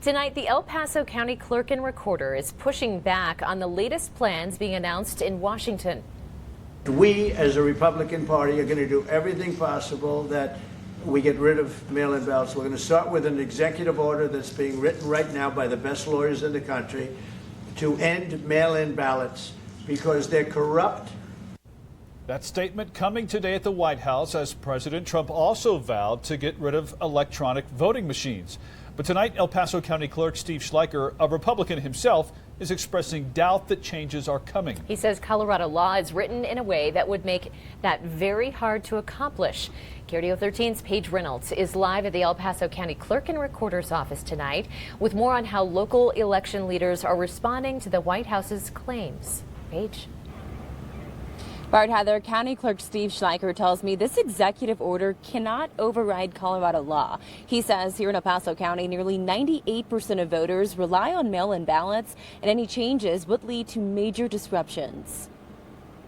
Tonight, the El Paso County Clerk and Recorder is pushing back on the latest plans being announced in Washington. We, as a Republican Party, are going to do everything possible that we get rid of mail-in ballots. We're going to start with an executive order that's being written right now by the best lawyers in the country to end mail-in ballots because they're corrupt. That statement coming today at the White House as President Trump also vowed to get rid of electronic voting machines. But tonight, El Paso County Clerk Steve Schleicher, a Republican himself, is expressing doubt that changes are coming. He says Colorado law is written in a way that would make that very hard to accomplish. KRDO 13's Paige Reynolds is live at the El Paso County Clerk and Recorder's office tonight with more on how local election leaders are responding to the White House's claims. Paige. Bart, Heather, County Clerk Steve Schleicher tells me this executive order cannot override Colorado law. He says here in El Paso County, nearly 98% of voters rely on mail-in ballots, and any changes would lead to major disruptions.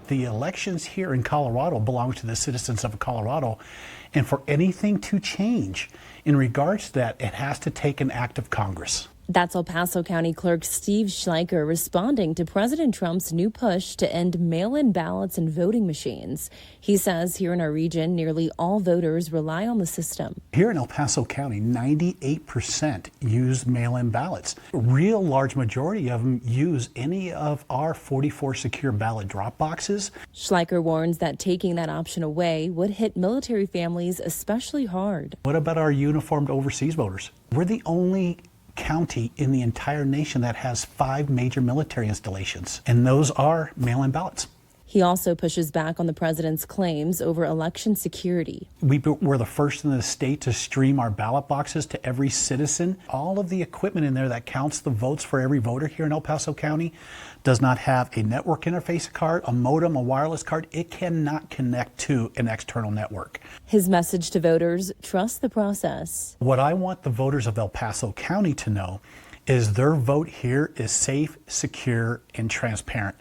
The elections here in Colorado belong to the citizens of Colorado, and for anything to change in regards to that, it has to take an act of Congress. That's El Paso County Clerk Steve Schleicher responding to President Trump's new push to end mail-in ballots and voting machines. He says here in our region, nearly all voters rely on the system. Here in El Paso County, 98% use mail-in ballots. A real large majority of them use any of our 44 secure ballot drop boxes. Schleicher warns that taking that option away would hit military families especially hard. What about our uniformed overseas voters? We're the only county in the entire nation that has 5 major military installations, and those are mail-in ballots. He also pushes back on the president's claims over election security. We're the first in the state to stream our ballot boxes to every citizen. All of the equipment in there that counts the votes for every voter here in El Paso County does not have a network interface card, a modem, a wireless card. It cannot connect to an external network. His message to voters: trust the process. What I want the voters of El Paso County to know is their vote here is safe, secure, and transparent.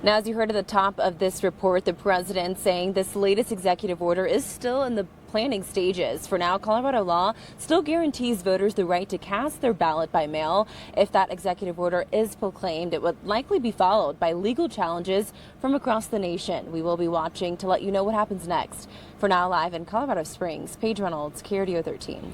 Now, as you heard at the top of this report, the president saying this latest executive order is still in the planning stages. For now, Colorado law still guarantees voters the right to cast their ballot by mail. If that executive order is proclaimed, it would likely be followed by legal challenges from across the nation. We will be watching to let you know what happens next. For now, live in Colorado Springs, Paige Reynolds, KRDO 13.